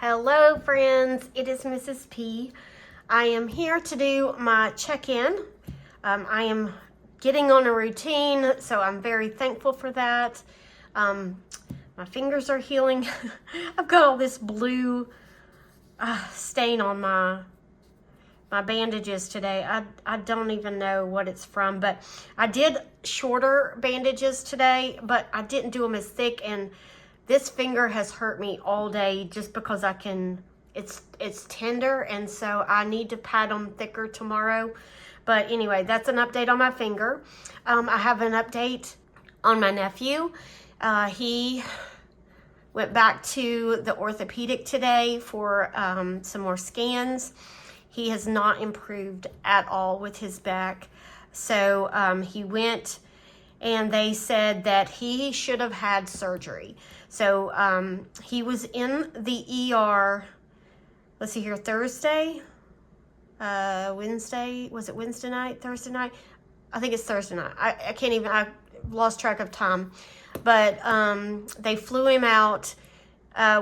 Hello friends, it is Mrs. P. I am here to do my check-in. I am getting on a routine, so I'm very thankful for that. My fingers are healing. I've got all this blue stain on my bandages today. I don't even know what it's from, but I did shorter bandages today, but I didn't do them as thick, and this finger has hurt me all day just because it's tender, and so I need to pad them thicker tomorrow. But anyway, that's an update on my finger. I have an update on my nephew. He went back to the orthopedic today for some more scans. He has not improved at all with his back. So he went and they said that he should have had surgery. So he was in the ER, let's see here, Thursday, Wednesday, was it Wednesday night, Thursday night? I think it's Thursday night. I can't even, I lost track of time. But they flew him out.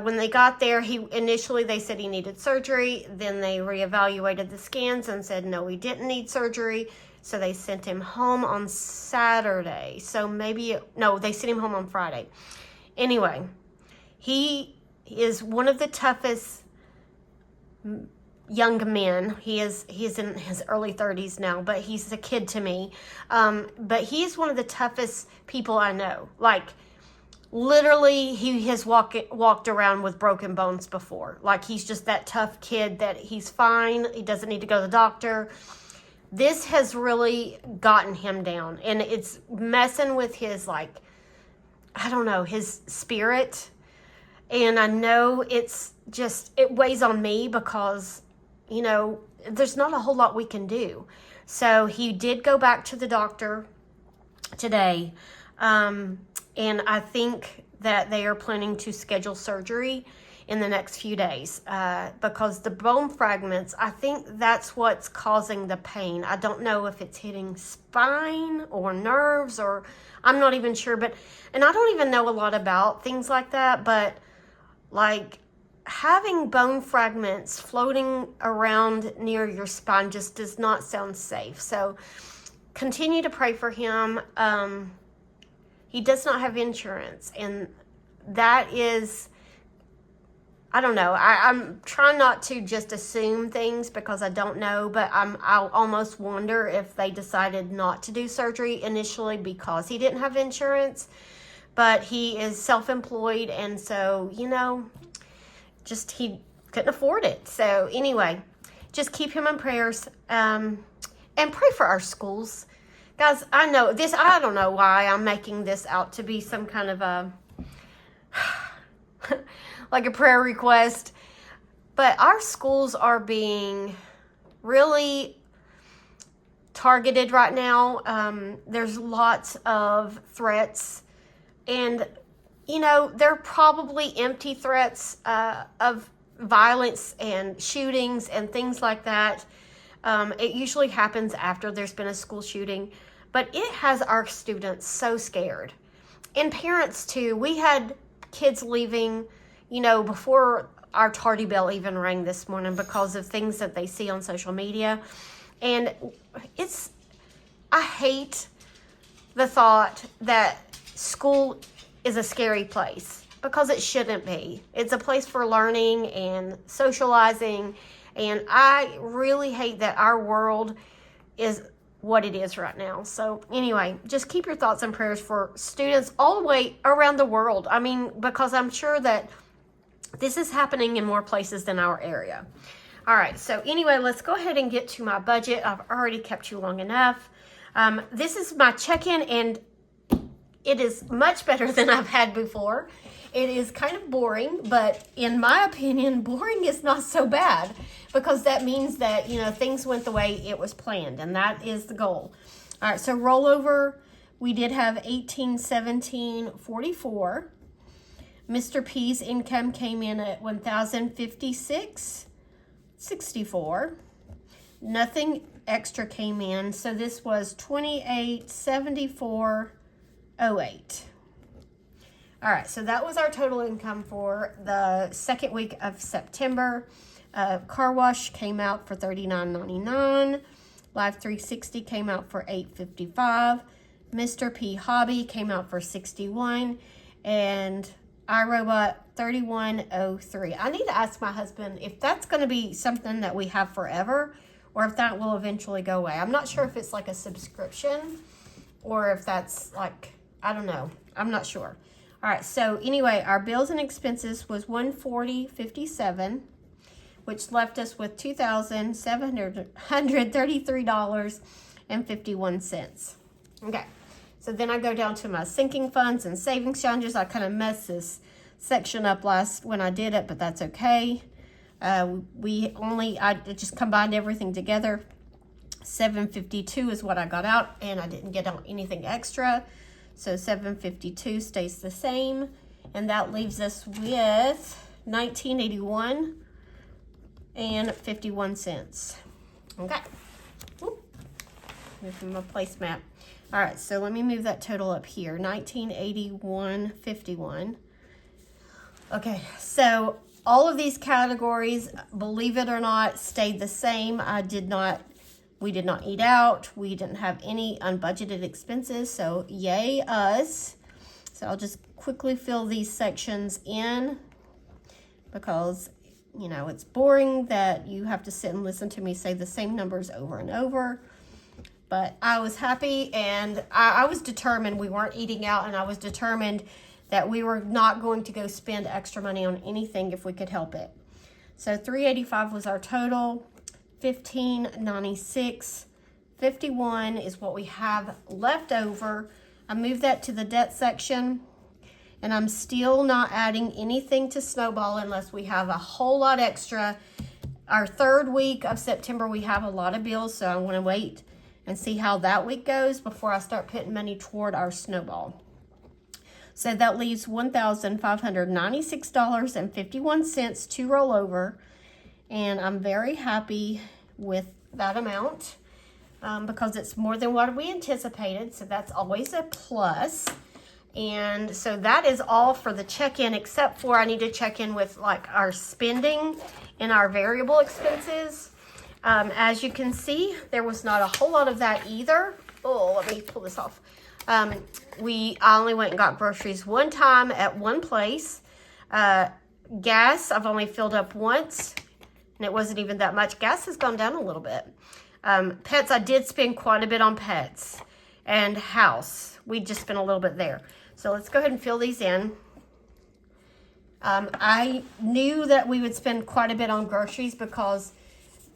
When they got there, initially they said he needed surgery. Then they reevaluated the scans and said, no, he didn't need surgery. So they sent him home on Saturday. So no, they sent him home on Friday. Anyway, he is one of the toughest young men. He's in his early 30s now, but he's a kid to me. But he's one of the toughest people I know. Like, literally, he has walked around with broken bones before. Like, he's just that tough kid that he's fine. He doesn't need to go to the doctor. This has really gotten him down, and it's messing with his, like, I don't know, his spirit. And I know it weighs on me because, you know, there's not a whole lot we can do. So he did go back to the doctor today. And I think that they are planning to schedule surgery in the next few days because the bone fragments, I think that's what's causing the pain. I don't know if it's hitting spine or nerves, or I'm not even sure. And I don't even know a lot about things like that, but like having bone fragments floating around near your spine just does not sound safe. So continue to pray for him. He does not have insurance, and that is, I don't know. I'm trying not to just assume things because I don't know, but I'll almost wonder if they decided not to do surgery initially because he didn't have insurance. But he is self-employed, and so, you know, just he couldn't afford it. So anyway, just keep him in prayers and pray for our schools. Guys, I don't know why I'm making this out to be some kind of a like a prayer request, but our schools are being really targeted right now. There's lots of threats, and you know, they're probably empty threats of violence and shootings and things like that. It usually happens after there's been a school shooting, but it has our students so scared, and parents too. We had kids leaving, you know, before our tardy bell even rang this morning because of things that they see on social media. And I hate the thought that school is a scary place, because it shouldn't be. It's a place for learning and socializing. And I really hate that our world is what it is right now. So anyway, just keep your thoughts and prayers for students all the way around the world. I mean, because I'm sure that this is happening in more places than our area. All right, so anyway, let's go ahead and get to my budget. I've already kept you long enough. This is my check-in, and it is much better than I've had before. It is kind of boring, but in my opinion, boring is not so bad, because that means that, you know, things went the way it was planned, and that is the goal. All right, so rollover, we did have 1817.44. Mr. P's income came in at 1,056.64. Nothing extra came in, so this was 2874.08. All right, so that was our total income for the second week of September. Car wash came out for $39.99. Live 360 came out for $8.55. Mr. P Hobby came out for $61, and iRobot $31.03. I need to ask my husband if that's going to be something that we have forever, or if that will eventually go away. I'm not sure if it's like a subscription, or if that's like, I don't know. I'm not sure. All right, so anyway, our bills and expenses was $140.57, which left us with $2,733.51. Okay, so then I go down to my sinking funds and savings challenges. I kind of messed this section up when I did it, but that's okay. I just combined everything together. $752 is what I got out, and I didn't get out anything extra. So $752 stays the same, and that leaves us with $19.81 and 51 cents. Okay. Here's my placemat. All right, so let me move that total up here. 1981.51. Okay, so all of these categories, believe it or not, stayed the same. We did not eat out. We didn't have any unbudgeted expenses, so yay us. So I'll just quickly fill these sections in because, you know, it's boring that you have to sit and listen to me say the same numbers over and over. But I was happy, and I was determined we weren't eating out, and I was determined that we were not going to go spend extra money on anything if we could help it. So $385 was our total. $15.96.51 is what we have left over. I moved that to the debt section, and I'm still not adding anything to Snowball unless we have a whole lot extra. Our third week of September, we have a lot of bills, so I want to wait and see how that week goes before I start putting money toward our Snowball. So that leaves $1,596.51 to roll over, and I'm very happy with that amount because it's more than what we anticipated, so that's always a plus. And so that is all for the check-in, except for I need to check in with like our spending and our variable expenses. As you can see, there was not a whole lot of that either. Oh, let me pull this off. I only went and got groceries one time at one place. Gas, I've only filled up once, and it wasn't even that much. Gas has gone down a little bit. Pets, I did spend quite a bit on pets. And house, we just spent a little bit there. So let's go ahead and fill these in. I knew that we would spend quite a bit on groceries because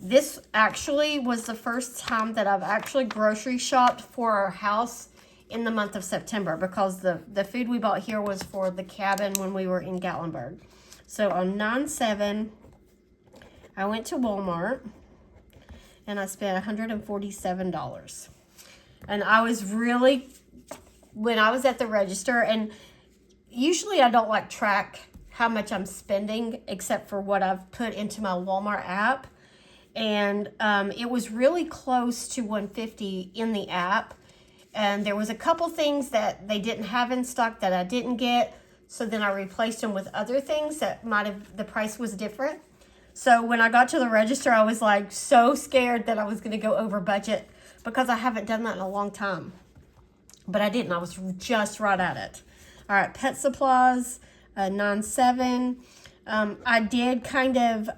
this actually was the first time that I've actually grocery shopped for our house in the month of September, because the food we bought here was for the cabin when we were in Gatlinburg. So on 9/7, I went to Walmart and I spent $147. And I was really, when I was at the register, and usually I don't like track how much I'm spending except for what I've put into my Walmart app. And it was really close to $150 in the app. And there was a couple things that they didn't have in stock that I didn't get. So then I replaced them with other things that the price was different. So when I got to the register, I was like so scared that I was going to go over budget because I haven't done that in a long time. But I didn't. I was just right at it. All right, pet supplies, 9/7. I did kind of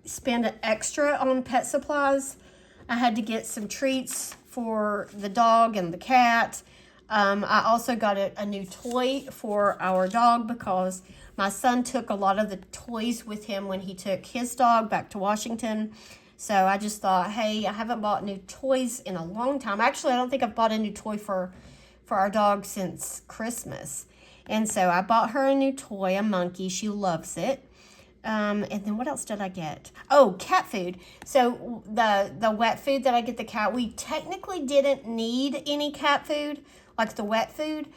spend an extra on pet supplies. I had to get some treats for the dog and the cat. I also got a new toy for our dog because my son took a lot of the toys with him when he took his dog back to Washington. So I just thought, hey, I haven't bought new toys in a long time. Actually, I don't think I've bought a new toy for our dog since Christmas. And so I bought her a new toy, a monkey. She loves it. And then what else did I get? Oh, cat food. So the wet food that I get the cat, we technically didn't need any cat food, like the wet food,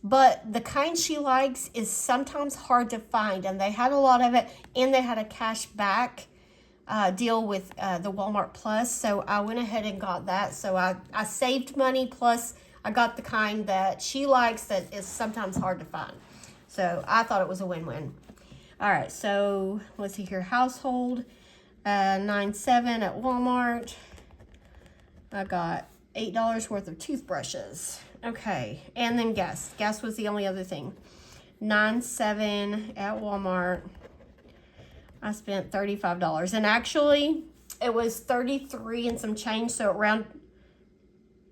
but the kind she likes is sometimes hard to find, and they had a lot of it, and they had a cash back deal with the Walmart Plus, so I went ahead and got that. So I saved money, plus I got the kind that she likes that is sometimes hard to find. So I thought it was a win-win. All right, so let's see here. Household, $9.7 at Walmart. I got $8 worth of toothbrushes. Okay, and then gas. Gas was the only other thing. $9.7 at Walmart. I spent $35. And actually, it was 33 and some change, so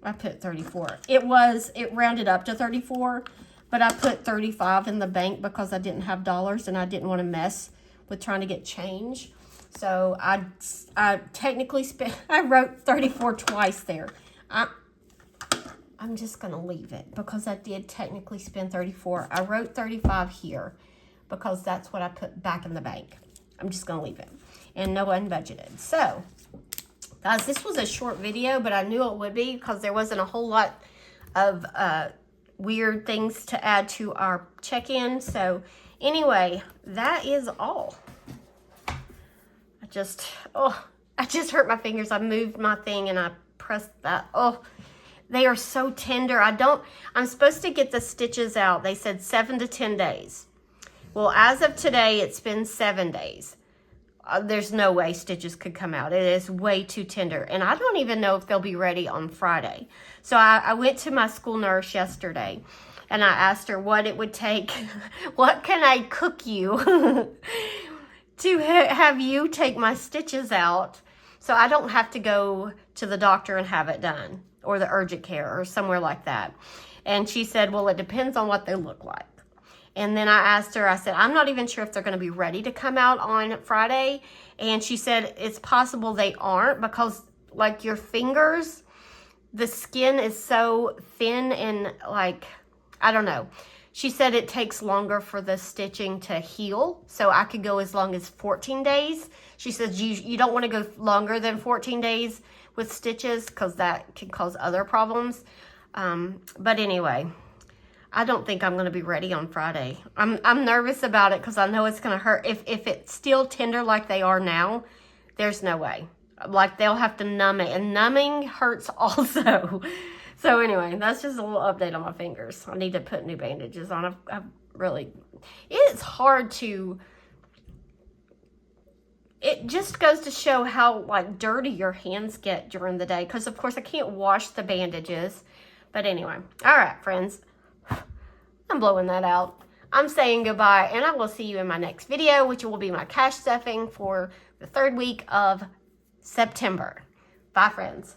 I put 34. It rounded up to 34, but I put 35 in the bank because I didn't have dollars and I didn't want to mess with trying to get change. So I technically I wrote 34 twice there. I'm just going to leave it because I did technically spend 34. I wrote 35 here because that's what I put back in the bank. I'm just going to leave it. And no one budgeted. So, guys, this was a short video, but I knew it would be because there wasn't a whole lot of weird things to add to our check-in. So, anyway, that is all. I just hurt my fingers. I moved my thing and I pressed that. Oh, they are so tender. I'm supposed to get the stitches out. They said 7 to 10 days. Well, as of today, it's been 7 days. There's no way stitches could come out. It is way too tender. And I don't even know if they'll be ready on Friday. So I went to my school nurse yesterday and I asked her what it would take. What can I cook you to have you take my stitches out so I don't have to go to the doctor and have it done, or the urgent care or somewhere like that. And she said, well, it depends on what they look like. And then I asked her, I said, I'm not even sure if they're going to be ready to come out on Friday. And she said, it's possible they aren't because, like, your fingers, the skin is so thin and, like, I don't know. She said it takes longer for the stitching to heal. So I could go as long as 14 days. She says you don't want to go longer than 14 days with stitches because that can cause other problems. But anyway, I don't think I'm going to be ready on Friday. I'm nervous about it because I know it's going to hurt. If it's still tender like they are now, there's no way. Like, they'll have to numb it. And numbing hurts also. So anyway, that's just a little update on my fingers. I need to put new bandages on. It's hard to... It just goes to show how, like, dirty your hands get during the day. Because, of course, I can't wash the bandages. But anyway. All right, friends. I'm blowing that out. I'm saying goodbye. And I will see you in my next video, which will be my cash stuffing for the 3rd week of September. Bye, friends.